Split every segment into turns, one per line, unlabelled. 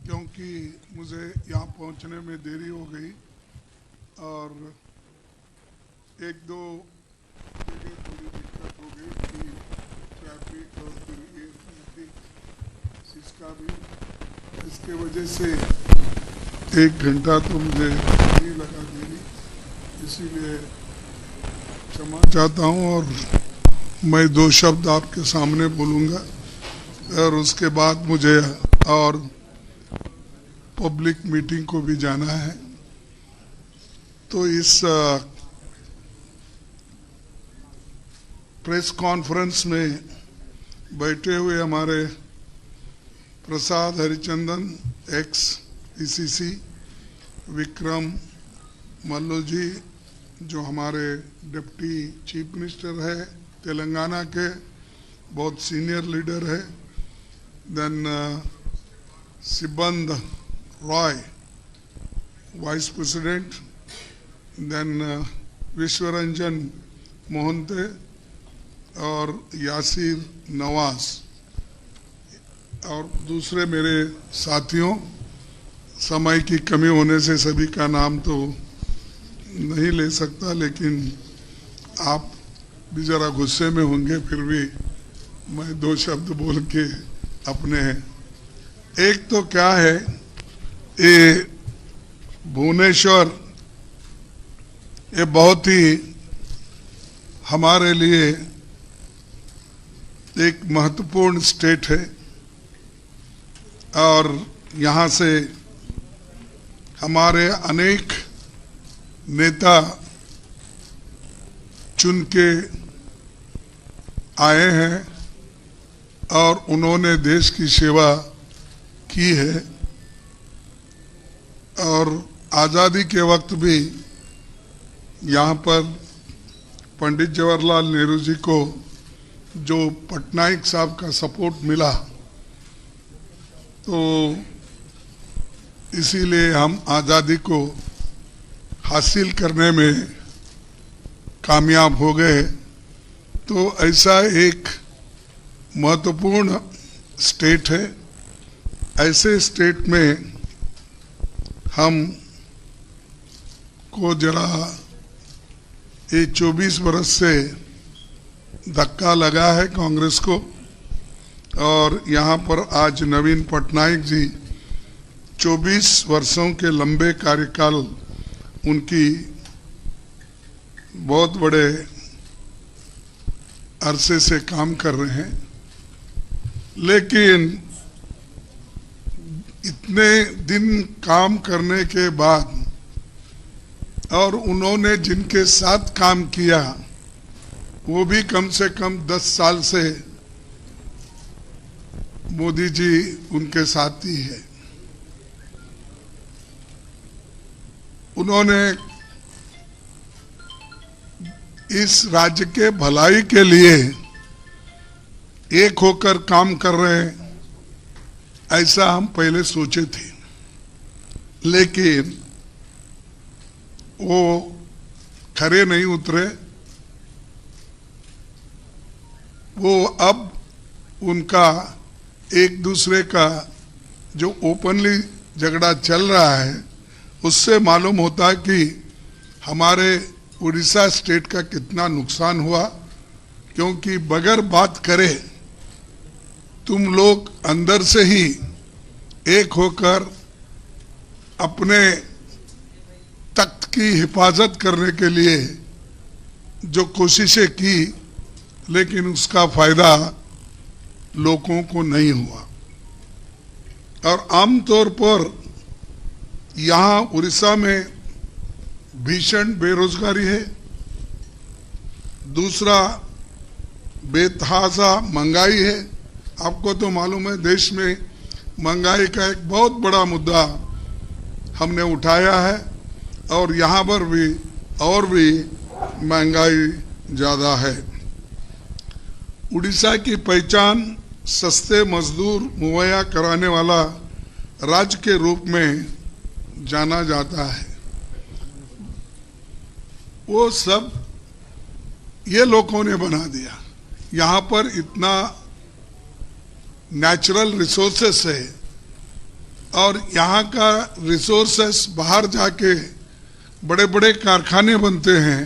क्योंकि मुझे यहाँ पहुँचने में देरी हो गई और एक दो जगह थोड़ी दिक्कत हो गई कि ट्रैफिक और फिर ये ट्रैफिक इसका भी, इसके वजह से 1 घंटा तो मुझे नहीं लगा देरी, इसीलिए क्षमा चाहता हूँ। और मैं 2 शब्द आपके सामने बोलूँगा और उसके बाद मुझे और पब्लिक मीटिंग को भी जाना है। तो इस प्रेस कॉन्फ्रेंस में बैठे हुए हमारे प्रसाद हरिचंदन एक्स पीसीसी, विक्रम मल्लू जी जो हमारे डिप्टी चीफ मिनिस्टर है तेलंगाना के, बहुत सीनियर लीडर है, then Siband Roy vice president, then Bishwaranjan Mohanty और यासिर नवाज और दूसरे मेरे साथियों। समय की कमी होने से सभी का नाम तो नहीं ले सकता, लेकिन आप भी ज़रा गुस्से में होंगे, फिर भी मैं 2 शब्द बोल के अपने एक तो क्या है, ये भुवनेश्वर ये बहुत ही हमारे लिए एक महत्वपूर्ण स्टेट है और यहाँ से हमारे अनेक नेता चुन के आए हैं और उन्होंने देश की सेवा की है। और आज़ादी के वक्त भी यहाँ पर पंडित जवाहरलाल नेहरू जी को जो पटनायक साहब का सपोर्ट मिला, तो इसीलिए हम आज़ादी को हासिल करने में कामयाब हो गए। तो ऐसा एक महत्वपूर्ण स्टेट है, ऐसे स्टेट में हम को जरा ये 24 बरस से धक्का लगा है कांग्रेस को, और यहाँ पर आज नवीन पटनायक जी 24 वर्षों के लंबे कार्यकाल उनकी बहुत बड़े अरसे से काम कर रहे हैं, लेकिन इतने दिन काम करने के बाद और उन्होंने जिनके साथ काम किया वो भी कम से कम 10 साल से मोदी जी उनके साथ ही है। उन्होंने इस राज्य के भलाई के लिए एक होकर काम कर रहे हैं, ऐसा हम पहले सोचे थे, लेकिन वो खरे नहीं उतरे। वो अब उनका एक दूसरे का जो ओपनली झगड़ा चल रहा है उससे मालूम होता है कि हमारे उड़ीसा स्टेट का कितना नुकसान हुआ, क्योंकि बगैर बात करे तुम लोग अंदर से ही एक होकर अपने तख्त की हिफाजत करने के लिए जो कोशिशें की, लेकिन उसका फायदा लोगों को नहीं हुआ। और आमतौर पर यहाँ उड़ीसा में भीषण बेरोजगारी है, दूसरा बेतहाशा महंगाई है। आपको तो मालूम है देश में महंगाई का एक बहुत बड़ा मुद्दा हमने उठाया है, और यहाँ पर भी और भी महंगाई ज़्यादा है। उड़ीसा की पहचान सस्ते मजदूर मुहैया कराने वाला राज्य के रूप में जाना जाता है। वो सब ये लोगों ने बना दिया। यहाँ पर इतना नेचुरल रिसोर्सेस है और यहाँ का रिसोर्सेस बाहर जाके बड़े बड़े कारखाने बनते हैं,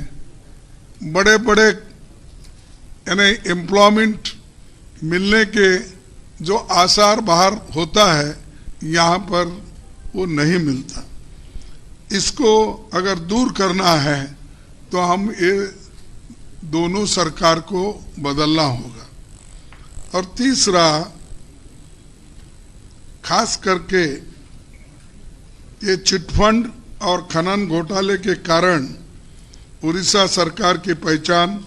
बड़े बड़े यानी एम्प्लॉयमेंट मिलने के जो आसार बाहर होता है, यहाँ पर वो नहीं मिलता। इसको अगर दूर करना है तो हम ये दोनों सरकार को बदलना होगा। और तीसरा, खास करके ये चिटफंड और खनन घोटाले के कारण उड़ीसा सरकार की पहचान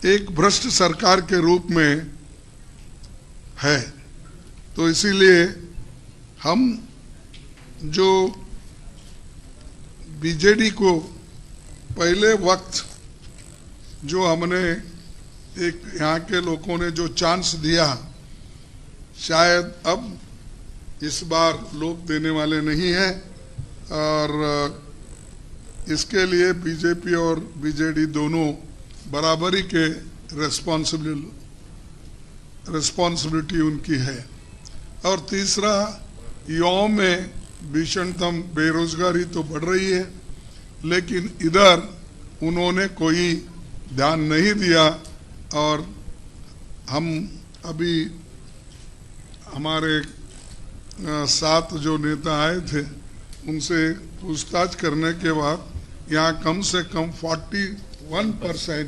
एक भ्रष्ट सरकार के रूप में है। तो इसीलिए हम जो बीजेडी को पहले वक्त जो हमने एक यहाँ के लोगों ने जो चांस दिया, शायद अब इस बार लोग देने वाले नहीं हैं। और इसके लिए बीजेपी और बीजेडी दोनों बराबरी के रिस्पॉन्सिबिलिटी उनकी है। और तीसरा, युवाओं में भीषणतम बेरोजगारी तो बढ़ रही है, लेकिन इधर उन्होंने कोई ध्यान नहीं दिया। और हम अभी हमारे साथ जो नेता आए थे उनसे पूछताछ करने के बाद यहाँ कम से कम 41%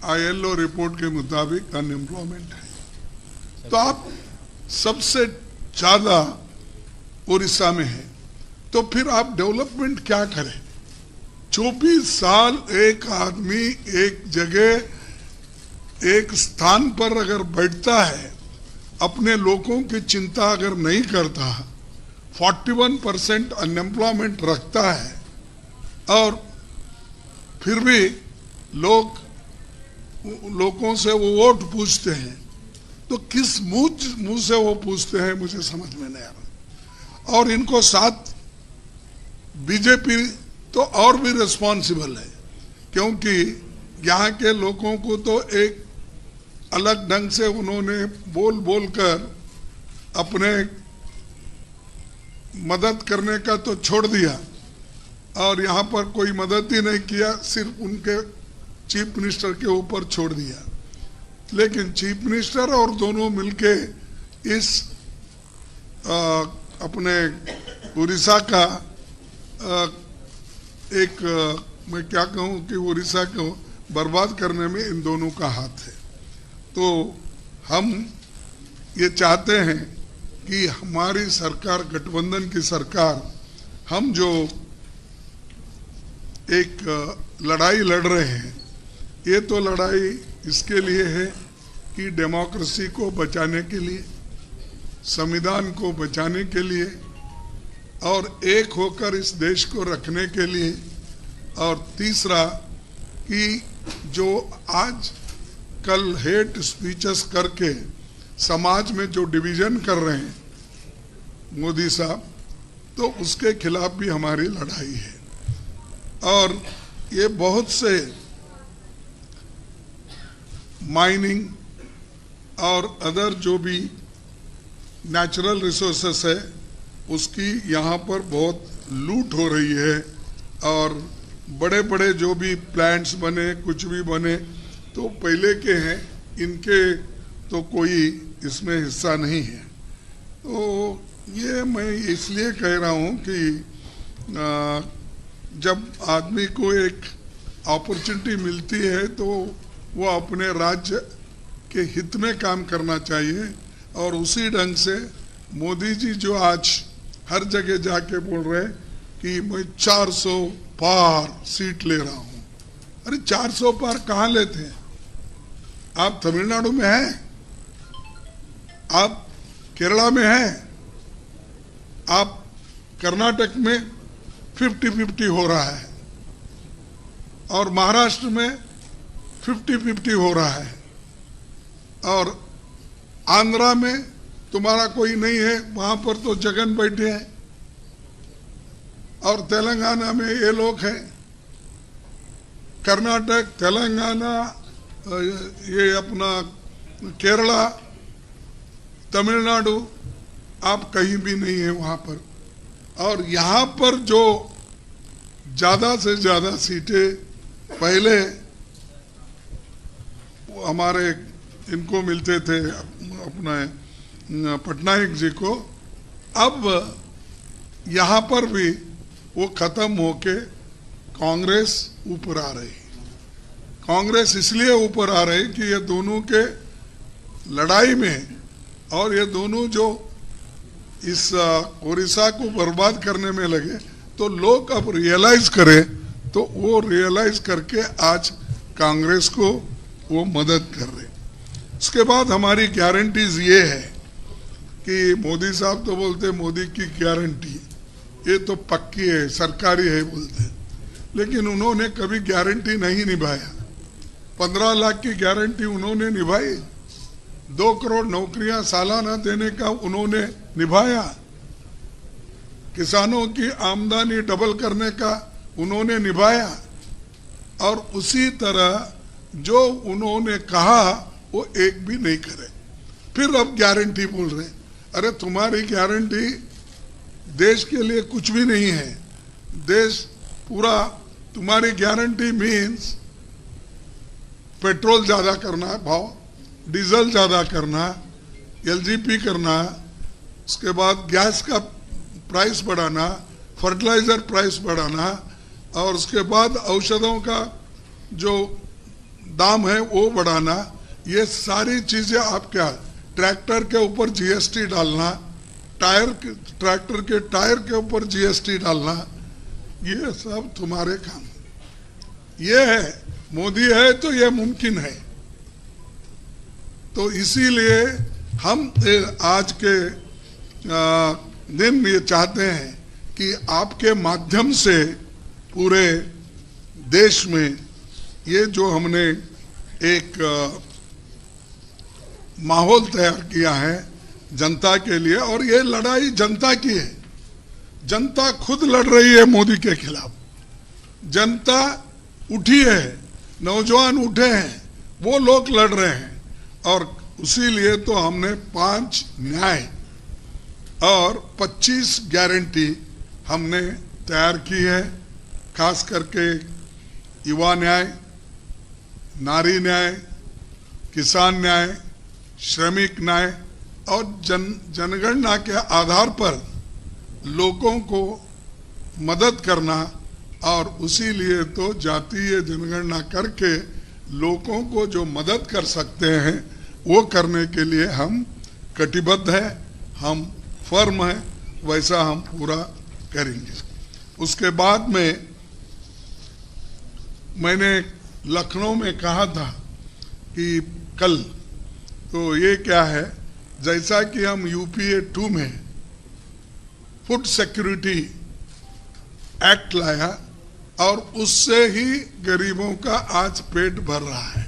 ILO रिपोर्ट के मुताबिक अनएम्प्लॉयमेंट है। तो आप सबसे ज्यादा उड़ीसा में है, तो फिर आप डेवलपमेंट क्या करें? 24 साल एक आदमी एक जगह एक स्थान पर अगर बैठता है, अपने लोगों की चिंता अगर नहीं करता, 41% अनएम्प्लॉयमेंट रखता है, और फिर भी लोगों से वो वोट पूछते हैं, तो किस मुंह से वो पूछते हैं मुझे समझ में नहीं आ रहा। और इनको साथ बीजेपी तो और भी रिस्पॉन्सिबल है, क्योंकि यहाँ के लोगों को तो एक अलग ढंग से उन्होंने बोल कर अपने मदद करने का तो छोड़ दिया, और यहाँ पर कोई मदद ही नहीं किया, सिर्फ उनके चीफ मिनिस्टर के ऊपर छोड़ दिया। लेकिन चीफ मिनिस्टर और दोनों मिलके इस अपने उड़ीसा का मैं क्या कहूँ कि उड़ीसा को बर्बाद करने में इन दोनों का हाथ है। तो हम ये चाहते हैं कि हमारी सरकार, गठबंधन की सरकार, हम जो एक लड़ाई लड़ रहे हैं, ये तो लड़ाई इसके लिए है कि डेमोक्रेसी को बचाने के लिए, संविधान को बचाने के लिए, और एक होकर इस देश को रखने के लिए। और तीसरा कि जो आज कल हेट स्पीचेस करके समाज में जो डिवीजन कर रहे हैं मोदी साहब, तो उसके खिलाफ भी हमारी लड़ाई है। और ये बहुत से माइनिंग और अदर जो भी नेचुरल रिसोर्सेस है, उसकी यहाँ पर बहुत लूट हो रही है। और बड़े बड़े जो भी प्लांट्स बने, कुछ भी बने, तो पहले के हैं, इनके तो कोई इसमें हिस्सा नहीं है। तो ये मैं इसलिए कह रहा हूँ कि जब आदमी को एक अपॉर्चुनिटी मिलती है तो वो अपने राज्य के हित में काम करना चाहिए। और उसी ढंग से मोदी जी जो आज हर जगह जाके बोल रहे हैं कि मैं 400 पार सीट ले रहा हूँ। अरे 400 पार कहाँ लेते हैं? आप तमिलनाडु में हैं, आप केरला में हैं, आप कर्नाटक में 50-50 हो रहा है, और महाराष्ट्र में 50-50 हो रहा है, और आंध्रा में तुम्हारा कोई नहीं है, वहां पर तो जगन बैठे हैं, और तेलंगाना में ये लोग हैं। कर्नाटक, तेलंगाना, ये अपना केरला, तमिलनाडु, आप कहीं भी नहीं है वहां पर। और यहाँ पर जो ज्यादा से ज्यादा सीटें पहले हमारे इनको मिलते थे अपना पटनायक जी को, अब यहाँ पर भी वो खत्म होके कांग्रेस ऊपर आ रही। कांग्रेस इसलिए ऊपर आ रही कि ये दोनों के लड़ाई में, और ये दोनों जो इस ओडिशा को बर्बाद करने में लगे, तो लोग अब रियलाइज करें, तो वो रियलाइज करके आज कांग्रेस को वो मदद कर रहे। उसके बाद हमारी गारंटीज ये है कि मोदी साहब तो बोलते मोदी की गारंटी ये तो पक्की है, सरकारी है बोलते, लेकिन उन्होंने कभी गारंटी नहीं निभाया। 15 लाख की गारंटी उन्होंने निभाई, 2 करोड़ नौकरियां सालाना देने का उन्होंने निभाया, किसानों की आमदनी डबल करने का उन्होंने निभाया, और उसी तरह जो उन्होंने कहा वो एक भी नहीं करे। फिर अब गारंटी बोल रहे, अरे तुम्हारी गारंटी देश के लिए कुछ भी नहीं है। देश पूरा, तुम्हारी गारंटी मीन्स पेट्रोल ज्यादा करना भाव, डीजल ज्यादा करना, एलजीपी करना, उसके बाद गैस का प्राइस बढ़ाना, फर्टिलाइजर प्राइस बढ़ाना, और उसके बाद औषधों का जो दाम है वो बढ़ाना। ये सारी चीजें आप क्या, ट्रैक्टर के ऊपर जीएसटी डालना, ट्रैक्टर के टायर के ऊपर जीएसटी डालना, ये सब तुम्हारे काम। ये है, मोदी है तो ये मुमकिन है। तो इसीलिए हम आज के दिन ये चाहते हैं कि आपके माध्यम से पूरे देश में ये जो हमने एक माहौल तैयार किया है जनता के लिए, और ये लड़ाई जनता की है। जनता खुद लड़ रही है मोदी के खिलाफ, जनता उठी है, नौजवान उठे हैं, वो लोग लड़ रहे हैं। और उसी लिए तो हमने 5 न्याय और 25 गारंटी हमने तैयार की है, खास करके युवा न्याय, नारी न्याय, किसान न्याय, श्रमिक न्याय, और जनगणना के आधार पर लोगों को मदद करना। और उसी लिए तो जातीय जनगणना करके लोगों को जो मदद कर सकते हैं वो करने के लिए हम कटिबद्ध है, हम फर्म है, वैसा हम पूरा करेंगे। उसके बाद में मैंने लखनऊ में कहा था कि कल, तो ये क्या है, जैसा कि हम यूपीए 2 में फूड सिक्योरिटी एक्ट लाया, और उससे ही गरीबों का आज पेट भर रहा है।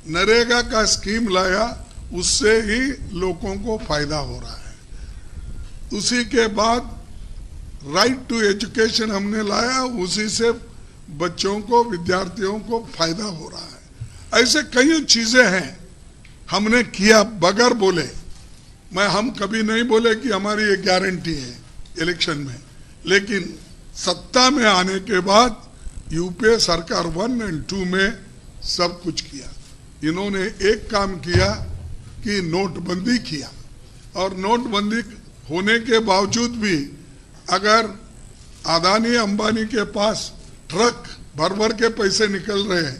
नरेगा का स्कीम लाया, उससे ही लोगों को फायदा हो रहा है। उसी के बाद राइट टू एजुकेशन हमने लाया, उसी से बच्चों को, विद्यार्थियों को फायदा हो रहा है। ऐसे कई चीजें हैं हमने किया बगैर बोले। हम कभी नहीं बोले कि हमारी ये गारंटी है इलेक्शन में, लेकिन सत्ता में आने के बाद यूपीए सरकार 1 और 2 में सब कुछ किया। इन्होंने एक काम किया कि नोटबंदी किया, और नोटबंदी होने के बावजूद भी अगर अदानी अंबानी के पास ट्रक भर भर के पैसे निकल रहे हैं,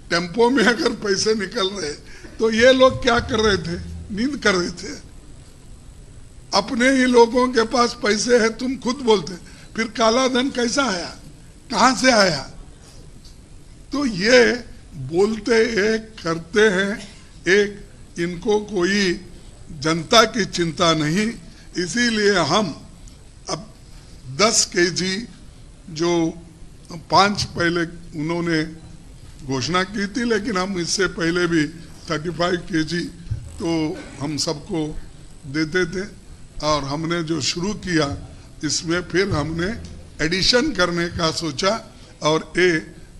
टेम्पो में अगर पैसे निकल रहे, तो ये लोग क्या कर रहे थे, नींद कर रहे थे। अपने ही लोगों के पास पैसे है, तुम खुद बोलते, फिर काला धन कैसा आया, कहां से आया? तो ये बोलते एक, करते हैं एक, इनको कोई जनता की चिंता नहीं। इसीलिए हम अब 10 केजी जो 5 पहले उन्होंने घोषणा की थी, लेकिन हम इससे पहले भी 35 केजी तो हम सबको देते थे, और हमने जो शुरू किया इसमें फिर हमने एडिशन करने का सोचा, और ये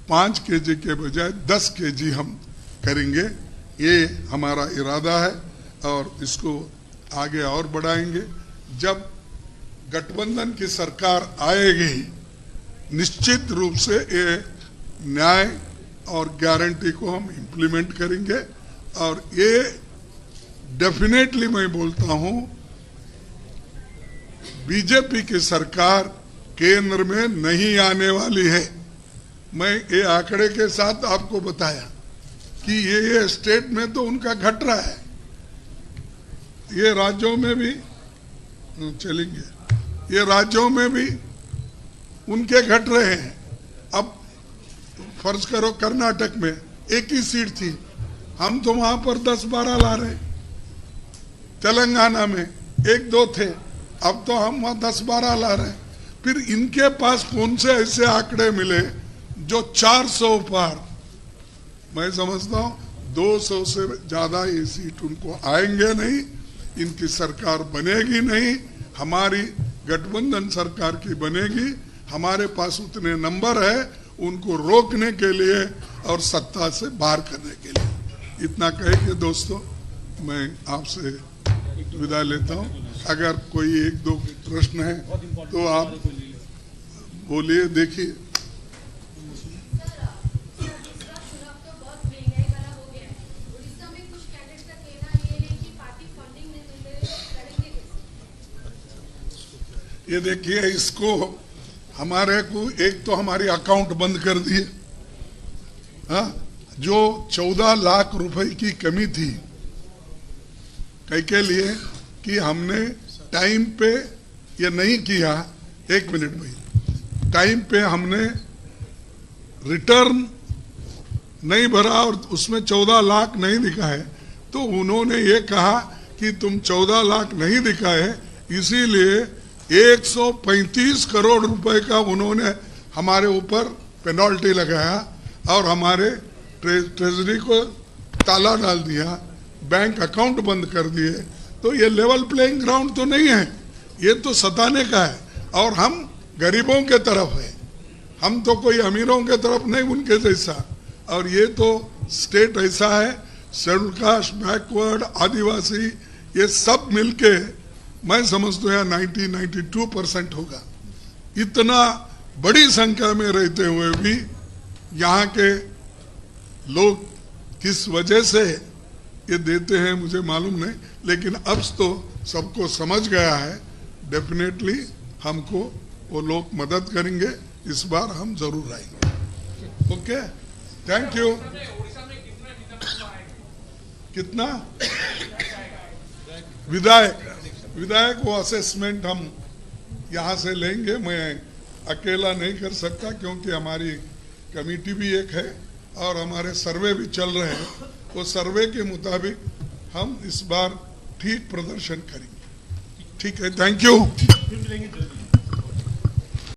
5 केजी के बजाय 10 केजी हम करेंगे। ये हमारा इरादा है, और इसको आगे और बढ़ाएंगे। जब गठबंधन की सरकार आएगी निश्चित रूप से ये न्याय और गारंटी को हम इम्प्लीमेंट करेंगे। और ये डेफिनेटली मैं बोलता हूं, बीजेपी की सरकार केंद्र में नहीं आने वाली है। मैं ये आंकड़े के साथ आपको बताया कि ये स्टेट में तो उनका घट रहा है, ये राज्यों में भी चलेंगे, ये राज्यों में भी उनके घट रहे हैं। अब फर्ज करो कर्नाटक में एक ही सीट थी, हम तो वहां पर 10-12 ला रहे। तेलंगाना में 1-2 थे, अब तो हम वहां 10-12 ला रहे। फिर इनके पास कौन से ऐसे आंकड़े मिले जो 400 पार? मैं समझता हूं 200 से ज्यादा ये सीट उनको आएंगे नहीं, इनकी सरकार बनेगी नहीं, हमारी गठबंधन सरकार की बनेगी। हमारे पास उतने नंबर है उनको रोकने के लिए और सत्ता से बाहर करने के लिए। इतना कह के दोस्तों मैं आपसे विदा लेता हूं। अगर कोई 1-2 प्रश्न है तो आप बोलिए। देखिए ये देखिए, इसको हमारे को एक तो हमारी अकाउंट बंद कर दिए। हाँ, जो 14 लाख रुपए की कमी थी कई के लिए कि हमने टाइम पे ये नहीं किया। 1 मिनट भाई, टाइम पे हमने रिटर्न नहीं भरा और उसमें 14 लाख नहीं दिखाए, तो उन्होंने ये कहा कि तुम 14 लाख नहीं दिखाए, इसीलिए 135 करोड़ रुपए का उन्होंने हमारे ऊपर पेनल्टी लगाया और हमारे ट्रेजरी को ताला डाल दिया, बैंक अकाउंट बंद कर दिए। तो ये लेवल प्लेइंग ग्राउंड तो नहीं है, ये तो सताने का है। और हम गरीबों के तरफ है, हम तो कोई अमीरों के तरफ नहीं उनके जैसा। और ये तो स्टेट ऐसा है, शेड्यूल कास्ट, बैकवर्ड, आदिवासी, ये सब मिलके मैं समझता हूँ 90-92% होगा। इतना बड़ी संख्या में रहते हुए भी यहाँ के लोग किस वजह से ये देते हैं मुझे मालूम नहीं, लेकिन अब तो सबको समझ गया है। डेफिनेटली हमको वो लोग मदद करेंगे, इस बार हम जरूर आएंगे। Okay, thank you. कितना विधायक वो असेसमेंट हम यहाँ से लेंगे। मैं अकेला नहीं कर सकता क्योंकि हमारी कमेटी भी एक है और हमारे सर्वे भी चल रहे हैं। वो सर्वे के मुताबिक हम इस बार ठीक प्रदर्शन करेंगे। ठीक है, थैंक यू।